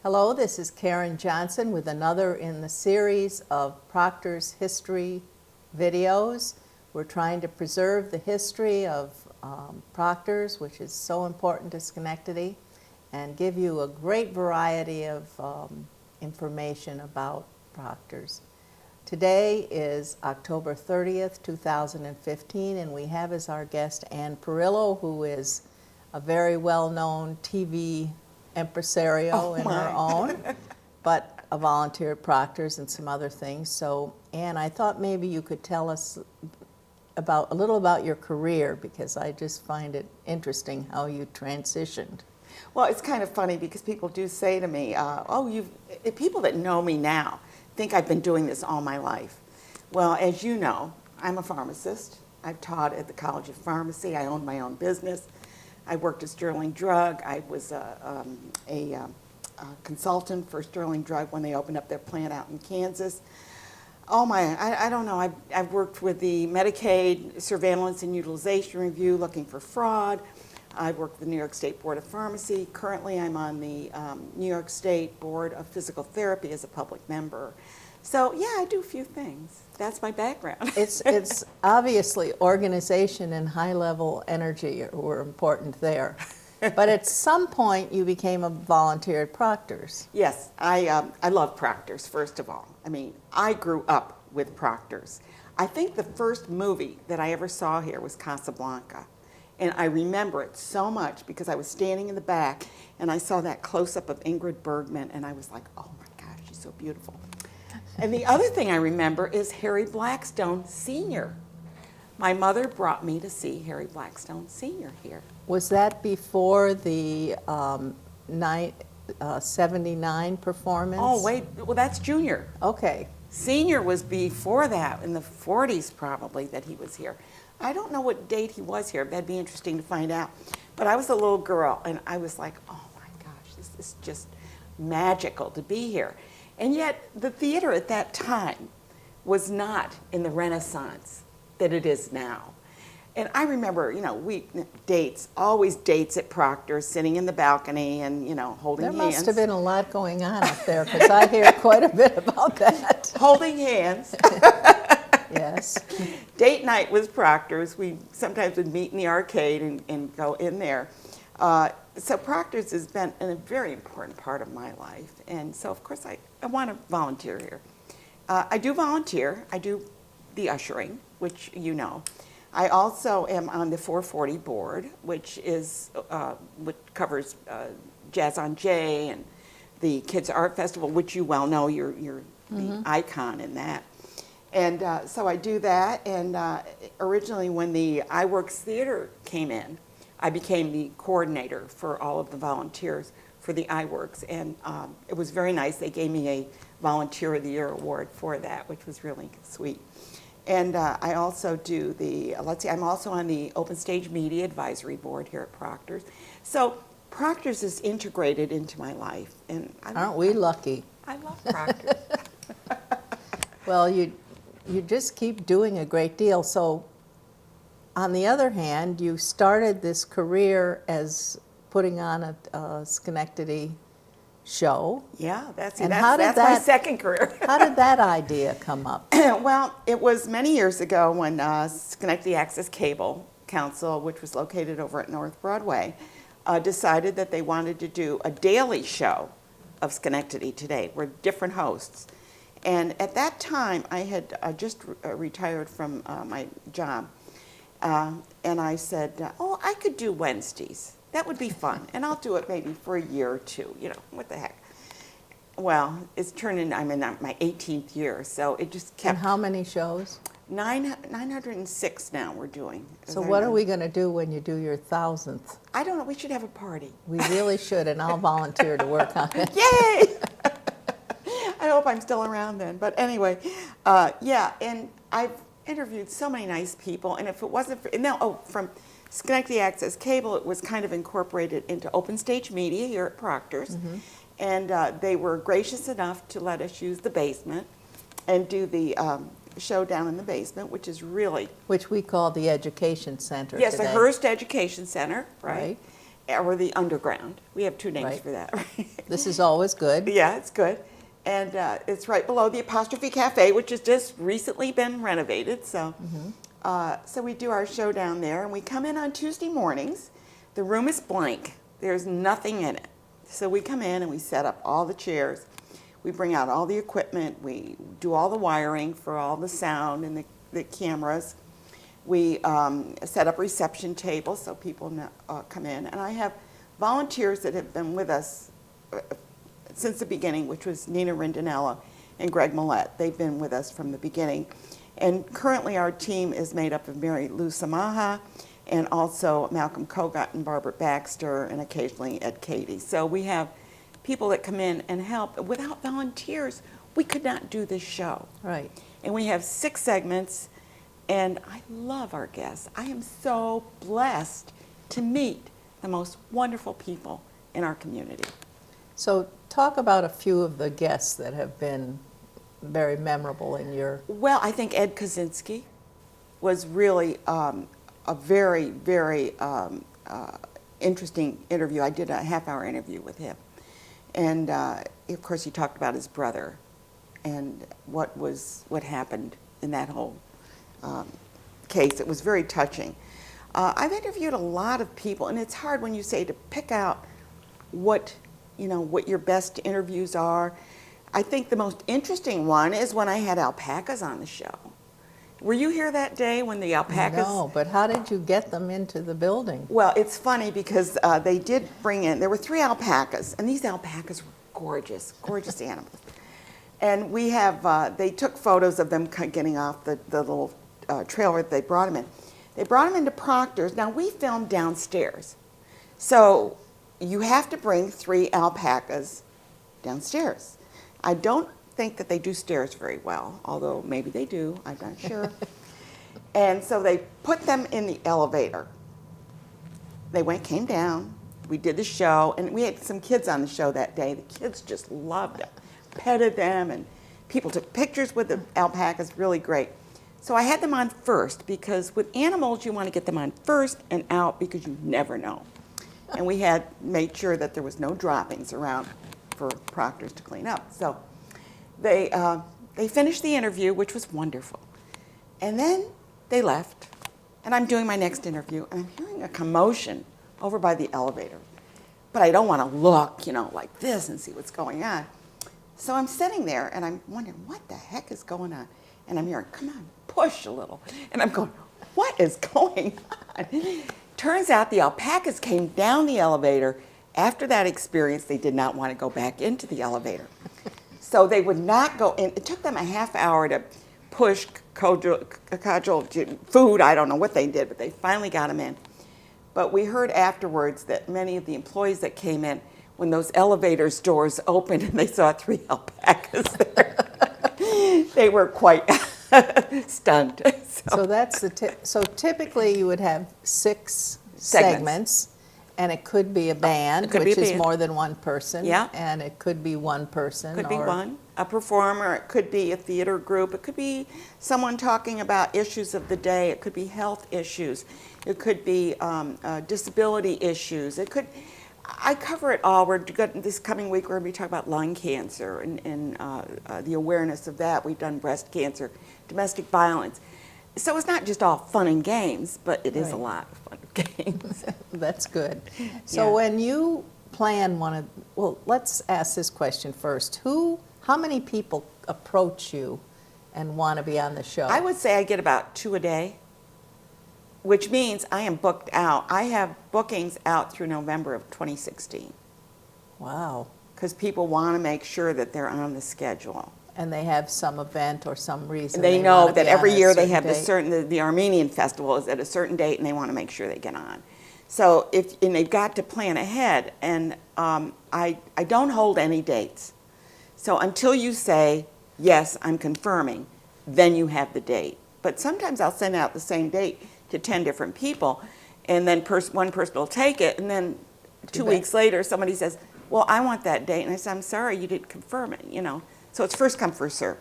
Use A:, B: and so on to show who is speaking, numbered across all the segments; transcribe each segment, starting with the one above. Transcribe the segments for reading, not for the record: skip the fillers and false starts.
A: Hello, this is Karen Johnson with another in the series of Proctor's history videos. We're trying to preserve the history of Proctor's, which is so important to Schenectady, and give you a great variety of information about Proctor's. Today is October 30th, 2015, and we have as our guest Ann Parillo, who is a very well-known TV impresario in her own, but a volunteer at Proctor's and some other things. So, Ann, I thought maybe you could tell us a little about your career, because I just find it interesting how you transitioned.
B: Well, it's kind of funny because people do say to me, people that know me now think I've been doing this all my life. Well, as you know, I'm a pharmacist. I've taught at the College of Pharmacy. I owned my own business. I worked at Sterling Drug. I was a consultant for Sterling Drug when they opened up their plant out in Kansas. I don't know, I've worked with the Medicaid Surveillance and Utilization Review looking for fraud. I've worked with the New York State Board of Pharmacy. Currently, I'm on the New York State Board of Physical Therapy as a public member. So, yeah, I do a few things. That's my background.
A: It's obviously organization and high-level energy were important there. But at some point, you became a volunteer at Proctor's.
B: Yes, I love Proctor's, first of all. I mean, I grew up with Proctor's. I think the first movie that I ever saw here was Casablanca. And I remember it so much because I was standing in the back and I saw that close-up of Ingrid Bergman and I was like, oh my gosh, she's so beautiful. And the other thing I remember is Harry Blackstone Sr. My mother brought me to see Harry Blackstone Sr. here.
A: Was that before the 79 performance?
B: Oh, wait, well, that's Junior.
A: Okay.
B: Senior was before that, in the 40s probably, that he was here. I don't know what date he was here. That'd be interesting to find out. But I was a little girl, and I was like, oh my gosh, this is just magical to be here. And yet, the theater at that time was not in the Renaissance that it is now. And I remember, always dates at Proctor's, sitting in the balcony and, holding hands.
A: There must have been a lot going on up there, because I hear quite a bit about that.
B: Holding hands.
A: Yes.
B: Date night was Proctor's. We sometimes would meet in the arcade and go in there. So Proctor's has been a very important part of my life. And so, of course, I want to volunteer here. I do volunteer. I do the ushering, which you know. I also am on the 440 board, which covers Jazz on J and the Kids Art Festival, which you well know. You're the icon in that. And so I do that. And originally, when the iWorks Theater came in, I became the coordinator for all of the volunteers for the iWorks. And it was very nice. They gave me a Volunteer of the Year award for that, which was really sweet. And I also do I'm also on the Open Stage Media Advisory Board here at Proctor's. So Proctor's is integrated into my life. And
A: Aren't we lucky?
B: I love Proctor's.
A: Well, you just keep doing a great deal. So, on the other hand, you started this career as putting on a Schenectady show.
B: Yeah, that's my second career.
A: How did that idea come up?
B: Well, it was many years ago when Schenectady Access Cable Council, which was located over at North Broadway, decided that they wanted to do a daily show of Schenectady Today with different hosts. And at that time, I had just retired from my job. And I said, I could do Wednesdays. That would be fun. And I'll do it maybe for a year or two. What the heck. Well, I'm in my 18th year, so it just kept.
A: And how many shows?
B: 906 now we're doing.
A: So what are we going to do when you do your 1,000th?
B: I don't know. We should have a party.
A: We really should, and I'll volunteer to work on it.
B: Yay! I hope I'm still around then. But anyway, and I've interviewed so many nice people, and if it wasn't from Schenectady Access Cable, it was kind of incorporated into Open Stage Media here at Proctor's, and they were gracious enough to let us use the basement and do the show down in the basement, which is really...
A: Which we call the Education Center
B: Yes,
A: today.
B: the Hearst Education Center, right? or the underground. We have two names
A: Right.
B: for that. Right?
A: This is always good.
B: Yeah, it's good. And it's right below the Apostrophe Cafe, which has just recently been renovated. So, so we do our show down there, and we come in on Tuesday mornings. The room is blank. There's nothing in it. So we come in and we set up all the chairs. We bring out all the equipment. We do all the wiring for all the sound and the cameras. We set up reception tables so people come in. And I have volunteers that have been with us since the beginning, which was Nina Rindinella and Greg Millette. They've been with us from the beginning. And currently our team is made up of Mary Lou Samaha and also Malcolm Kogut and Barbara Baxter and occasionally Ed Cady. So we have people that come in and help. Without volunteers, we could not do this show.
A: Right.
B: And we have 6 segments, and I love our guests. I am so blessed to meet the most wonderful people in our community.
A: So talk about a few of the guests that have been very memorable in your...
B: Well, I think Ed Kaczynski was really a very, very interesting interview. I did a half-hour interview with him. And of course, he talked about his brother and what happened in that whole case. It was very touching. I've interviewed a lot of people, and it's hard when you say to pick out what your best interviews are. I think the most interesting one is when I had alpacas on the show. Were you here that day when the alpacas?
A: No, but how did you get them into the building?
B: Well, it's funny because they did bring in, there were 3 alpacas, and these alpacas were gorgeous, gorgeous animals. And we have, they took photos of them getting off the little trailer that they brought them in. They brought them into Proctors. Now, we filmed downstairs. So you have to bring 3 alpacas downstairs. I don't think that they do stairs very well, although maybe they do, I'm not sure. And so they put them in the elevator. They came down, we did the show, and we had some kids on the show that day. The kids just loved them, petted them, and people took pictures with the alpacas, really great. So I had them on first, because with animals, you want to get them on first and out because you never know. And we had made sure that there was no droppings around for Proctors to clean up. So they finished the interview, which was wonderful. And then they left, and I'm doing my next interview, and I'm hearing a commotion over by the elevator. But I don't want to look, like this and see what's going on. So I'm sitting there, and I'm wondering, what the heck is going on? And I'm hearing, come on, push a little. And I'm going, what is going on? Turns out the alpacas came down the elevator. After that experience, they did not want to go back into the elevator. So they would not go in. It took them a half hour to push, cudgel food. I don't know what they did, but they finally got them in. But we heard afterwards that many of the employees that came in, when those elevator doors opened and they saw 3 alpacas there, they were quite stunned.
A: So that's so typically you would have 6 segments. And it could be a band, which is more than one person.
B: Yeah.
A: And it could be one person.
B: Could be a performer. It could be a theater group. It could be someone talking about issues of the day. It could be health issues. It could be disability issues. I cover it all. This coming week we're going to be talking about lung cancer and the awareness of that. We've done breast cancer, domestic violence. So it's not just all fun and games, but it is a lot of fun and games.
A: That's good. So when you plan let's ask this question first. How many people approach you and want to be on the show?
B: I would say I get about 2 a day, which means I am booked out. I have bookings out through November of 2016.
A: Wow.
B: Because people want to make sure that they're on the schedule.
A: And they have some event or some reason.
B: They know that every year they have
A: date.
B: the Armenian festival is at a certain date, and they want to make sure they get on. So and they've got to plan ahead, and I don't hold any dates. So until you say, yes, I'm confirming, then you have the date. But sometimes I'll send out the same date to 10 different people, and then one person will take it, and then 2 weeks later somebody says, well, I want that date. And I say, I'm sorry, you didn't confirm it, So it's first come, first serve.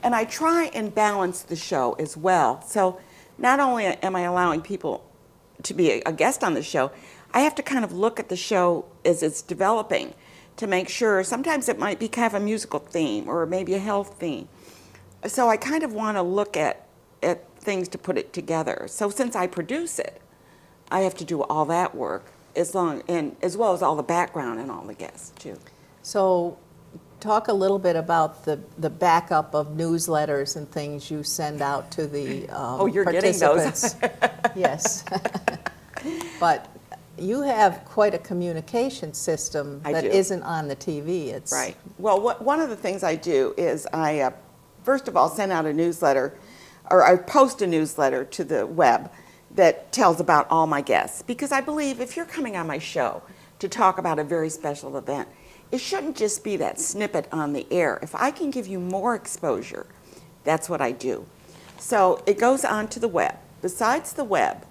B: And I try and balance the show as well. So not only am I allowing people to be a guest on the show, I have to kind of look at the show as it's developing to make sure. Sometimes it might be kind of a musical theme or maybe a health theme. So I kind of want to look at things to put it together. So since I produce it, I have to do all that work as well as all the background and all the guests too.
A: So talk a little bit about the backup of newsletters and things you send out to the
B: You're getting those.
A: Yes. But you have quite a communication system
B: I
A: that
B: do.
A: isn't on the TV. It's
B: Right. Well, one of the things I do is I, first of all, send out a newsletter, or I post a newsletter to the web that tells about all my guests. Because I believe if you're coming on my show to talk about a very special event, it shouldn't just be that snippet on the air. If I can give you more exposure, that's what I do. So it goes on to the web. Besides the web,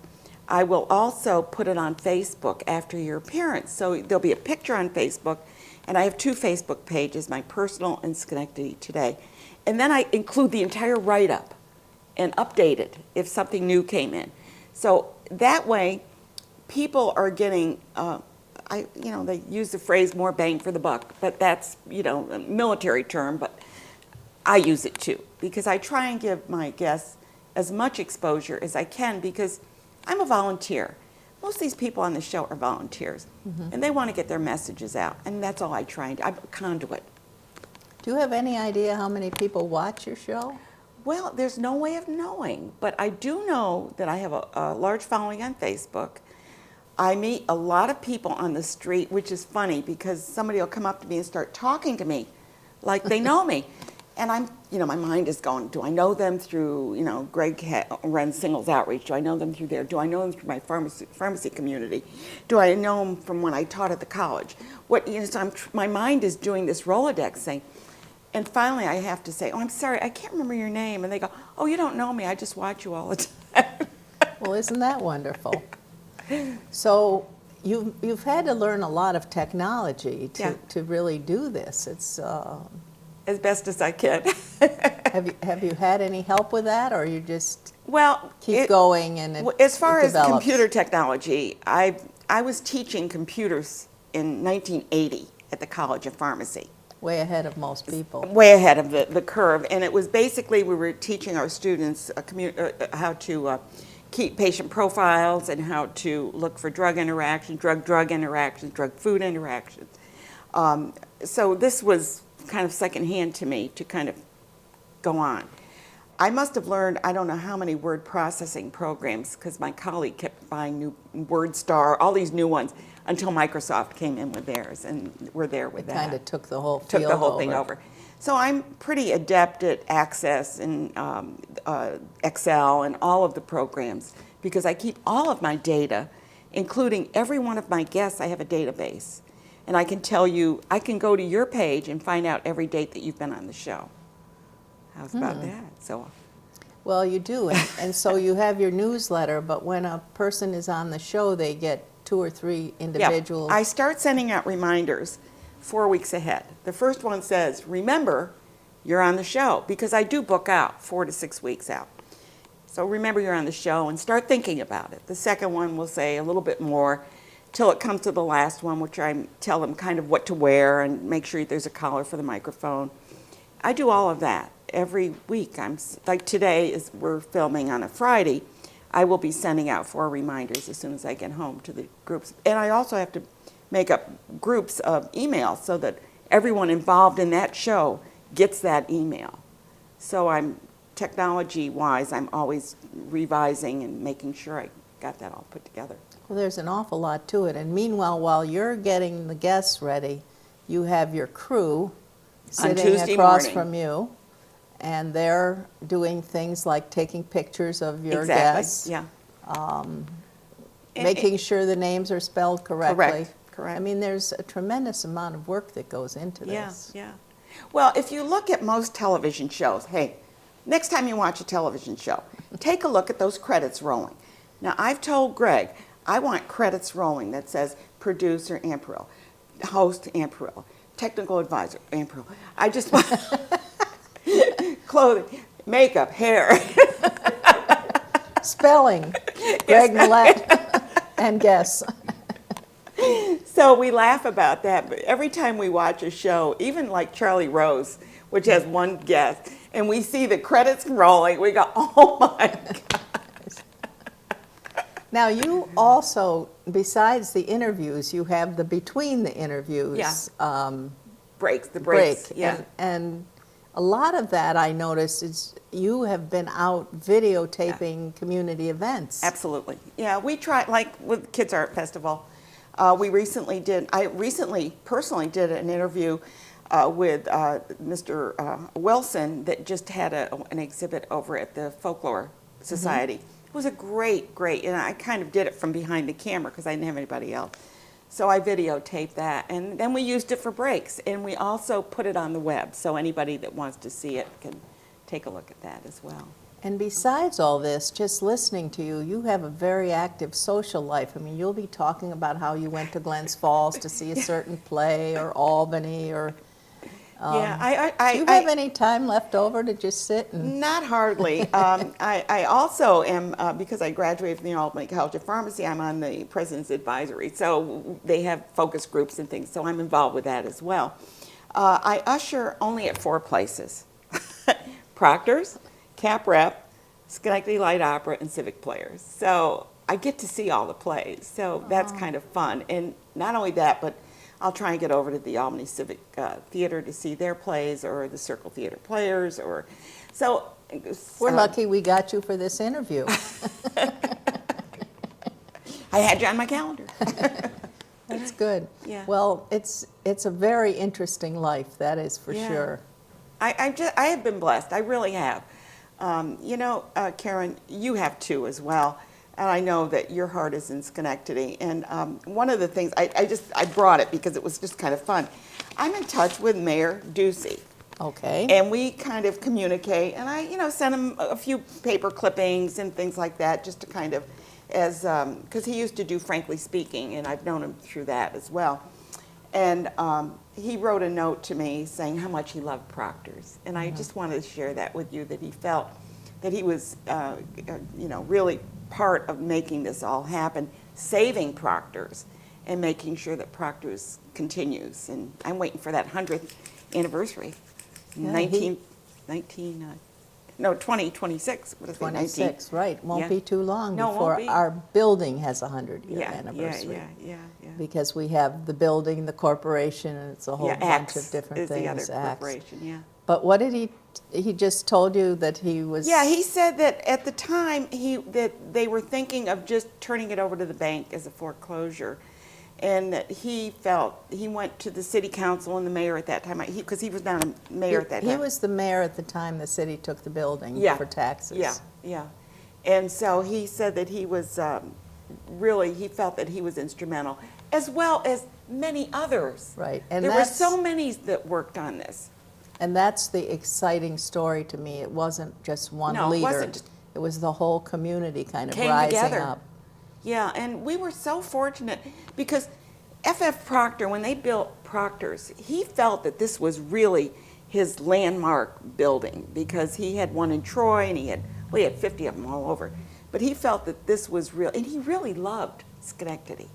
B: I will also put it on Facebook after your appearance. So there'll be a picture on Facebook, and I have 2 Facebook pages, my personal and Schenectady Today. And then I include the entire write-up and update it if something new came in. So that way, people are getting, they use the phrase more bang for the buck, but that's, a military term, but I use it too, because I try and give my guests as much exposure as I can, because I'm a volunteer. Most of these people on the show are volunteers, and they want to get their messages out, and that's all I try and do. I'm a conduit.
A: Do you have any idea how many people watch your show?
B: Well, there's no way of knowing, but I do know that I have a large following on Facebook. I meet a lot of people on the street, which is funny because somebody will come up to me and start talking to me like they know me. And I'm, my mind is going, do I know them through, Greg runs Singles Outreach. Do I know them through there? Do I know them through my pharmacy community? Do I know them from when I taught at the college? So my mind is doing this Rolodex thing. And finally I have to say, I'm sorry, I can't remember your name. And they go, oh, you don't know me. I just watch you all the time.
A: Well, isn't that wonderful? So you've had to learn a lot of technology to really do this. It's
B: as best as I can.
A: have you had any help with that, or you just keep
B: going
A: going and
B: as far
A: it
B: as
A: develops?
B: computer technology, I was teaching computers in 1980 at the College of Pharmacy.
A: Way ahead of most people.
B: Way ahead of the curve, and it was basically we were teaching our students how to keep patient profiles and how to look for drug interactions, drug-drug interactions, drug-food interactions. So this was kind of secondhand to me to kind of go on. I must have learned, I don't know how many word processing programs, because my colleague kept buying new WordStar, all these new ones, until Microsoft came in with theirs, and we're there with that.
A: Kind of took the whole
B: Thing over. So I'm pretty adept at Access and Excel and all of the programs, because I keep all of my data, including every one of my guests. I have a database. And I can tell you, I can go to your page and find out every date that you've been on the show. How's about that? So,
A: well, you do, and so you have your newsletter, but when a person is on the show, they get 2 or 3 individuals.
B: Yeah, I start sending out reminders 4 weeks ahead. The first one says, remember, you're on the show, because I do book out 4 to 6 weeks out. So remember you're on the show and start thinking about it. The second one will say a little bit more till it comes to the last one, which I tell them kind of what to wear and make sure there's a collar for the microphone. I do all of that every week. Like today, we're filming on a Friday. I will be sending out 4 reminders as soon as I get home to the groups. And I also have to make up groups of emails so that everyone involved in that show gets that email. So technology-wise, I'm always revising and making sure I got that all put together.
A: Well, there's an awful lot to it. And meanwhile, while you're getting the guests ready, you have your crew sitting across from you, and they're doing things like taking pictures of your guests.
B: Yeah.
A: Making sure the names are spelled correctly.
B: Correct.
A: I mean, there's a tremendous amount of work that goes into this.
B: Yeah. Well, if you look at most television shows, hey, next time you watch a television show, take a look at those credits rolling. Now, I've told Greg, I want credits rolling that says producer Ann Parillo, host Ann Parillo, technical advisor Ann Parillo. I just want clothing, makeup, hair.
A: Spelling, Greg Millette, and guess.
B: So we laugh about that, but every time we watch a show, even like Charlie Rose, which has one guest, and we see the credits rolling, we go, oh my God.
A: Now, you also, besides the interviews, you have the between the interviews
B: Breaks, the
A: break.
B: breaks, yeah.
A: And a lot of that, I noticed, is you have been out videotaping community events.
B: Absolutely. Yeah, we try, like with Kids Art Festival, I recently personally did an interview with Mr. Wilson that just had an exhibit over at the Folklore Society. It was a great, and I kind of did it from behind the camera because I didn't have anybody else. So I videotaped that, and then we used it for breaks, and we also put it on the web, so anybody that wants to see it can take a look at that as well.
A: And besides all this, just listening to you, you have a very active social life. I mean, you'll be talking about how you went to Glens Falls to see a certain play, or Albany, or...
B: Yeah,
A: do you have any time left over to just sit and...
B: Not hardly. I also am, because I graduated from the Albany College of Pharmacy, I'm on the President's Advisory. So they have focus groups and things, so I'm involved with that as well. I usher only at 4 places. Proctors, Cap Rep, Schenectady Light Opera, and Civic Players. So I get to see all the plays, so that's kind of fun. And not only that, but I'll try and get over to the Albany Civic Theater to see their plays, or the Circle Theater Players, or so.
A: We're lucky we got you for this interview.
B: I had you on my calendar.
A: That's good.
B: Yeah.
A: Well, it's a very interesting life, that is for sure.
B: I have been blessed. I really have. You know, Karen, you have too as well. And I know that your heart is in Schenectady. And one of the things, I brought it because it was just kind of fun. I'm in touch with Mayor Ducey.
A: Okay.
B: And we kind of communicate. And I, send him a few paper clippings and things like that, just to kind of, because he used to do Frankly Speaking, and I've known him through that as well. And he wrote a note to me saying how much he loved Proctors. And I just wanted to share that with you, that he felt that he was, really part of making this all happen, saving Proctors and making sure that Proctors continues. And I'm waiting for that 100th anniversary.
A: Yeah,
B: 2026. What is it,
A: 26, right. Won't
B: Yeah.
A: be too long
B: No, it
A: before
B: won't be.
A: our building has a 100-year
B: Yeah,
A: anniversary.
B: yeah.
A: Because we have the building, the corporation, and it's a whole bunch
B: Axe
A: of different
B: is
A: things.
B: the other
A: Axe.
B: corporation, yeah.
A: But what did he just told you that he was...
B: Yeah, he said that at the time that they were thinking of just turning it over to the bank as a foreclosure, and that he went to the city council and the mayor at that time, because he was not a mayor at that time.
A: He was the mayor at the time the city took the building for taxes.
B: Yeah. And so he said that he was he felt that he was instrumental, as well as many others.
A: Right. And
B: there were so many that worked on this.
A: And that's the exciting story to me. It wasn't just one leader.
B: It wasn't.
A: It was the whole community kind of
B: Came
A: rising
B: together.
A: up.
B: Yeah, and we were so fortunate because F.F. Proctor, when they built Proctors, he felt that this was really his landmark building, because he had one in Troy and he had 50 of them all over. But he felt that this was real, and he really loved Schenectady.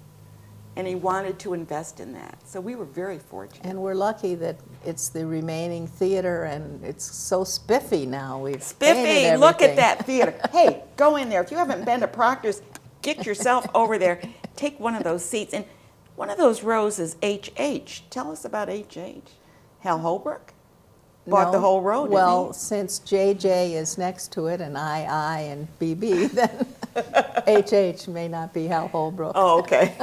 B: And he wanted to invest in that. So we were very fortunate.
A: And we're lucky that it's the remaining theater, and it's so spiffy now. We've painted
B: Spiffy,
A: everything.
B: look at that theater. Hey, go in there. If you haven't been to Proctor's, get yourself over there. Take one of those seats. And one of those rows is H.H. Tell us about H.H. Hal Holbrook bought the whole row, didn't he?
A: Since J.J. is next to it, and I, and B.B., then H.H. may not be Hal Holbrook.
B: Oh, okay.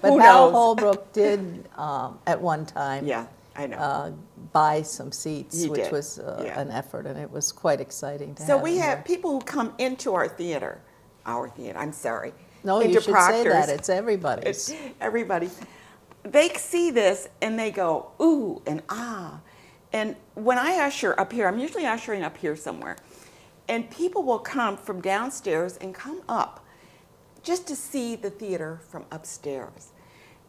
A: But Hal Holbrook did, at one time,
B: Yeah, I know.
A: buy some seats,
B: He
A: which
B: did,
A: was
B: yeah.
A: an effort, and it was quite exciting to
B: So
A: have
B: we
A: him
B: have
A: there.
B: people who come into our theater, I'm sorry.
A: No,
B: into
A: you should say
B: Proctor's.
A: that. It's everybody's.
B: It's everybody. They see this and they go, ooh and ah. And when I usher up here, I'm usually ushering up here somewhere, and people will come from downstairs and come up just to see the theater from upstairs.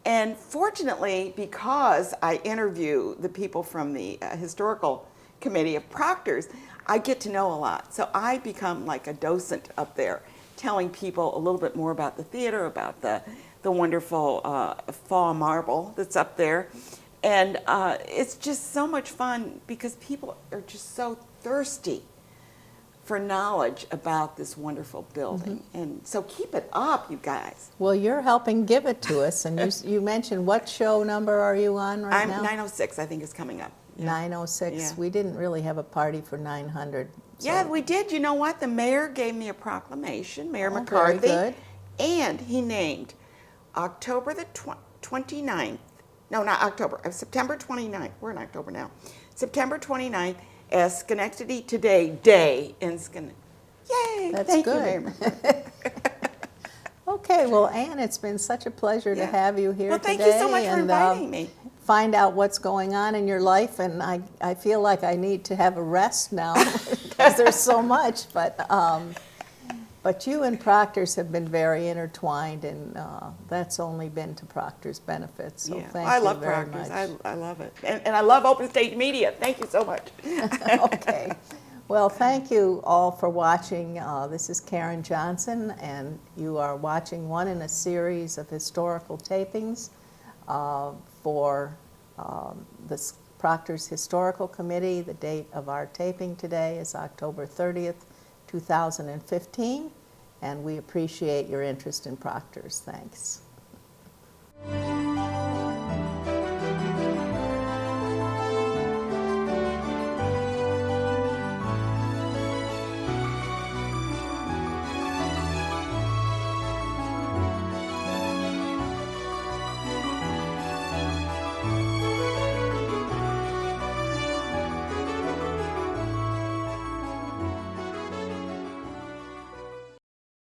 B: And fortunately, because I interview the people from the historical committee of Proctors, I get to know a lot. So I become like a docent up there, telling people a little bit more about the theater, about the the wonderful fall marble that's up there. And it's just so much fun because people are just so thirsty for knowledge about this wonderful building. And so keep it up, you guys.
A: Well, you're helping give it to us, and you mentioned, what show number are you on right
B: I'm
A: now?
B: 906, I think, is coming up.
A: 906.
B: Yeah.
A: We didn't really have a party for 900. So.
B: Yeah, we did. You know what? The mayor gave me a proclamation, Mayor
A: Oh,
B: McCarthy.
A: very good.
B: And he named October the 29th, no, not October, September 29th, we're in October now, September 29th as Schenectady Today Day in Schenectady. Yay!
A: That's
B: Thank
A: good.
B: you, Mayor McCarthy.
A: Okay, well, Ann, it's been such a pleasure to
B: Yeah.
A: have you here
B: Well,
A: today.
B: thank you so much for inviting me.
A: Find out what's going on in your life, and I feel like I need to have a rest now because there's so much, but you and Proctors have been very intertwined, and that's only been to Proctors' benefit, so
B: Yeah.
A: thank
B: I
A: you
B: love
A: very
B: Proctors.
A: much.
B: I love it. And I love Open Stage Media. Thank you so much.
A: Okay. Well, thank you all for watching. This is Karen Johnson, and you are watching one in a series of historical tapings for the Proctors Historical Committee. The date of our taping today is October 30th, 2015, and we appreciate your interest in Proctors. Thanks.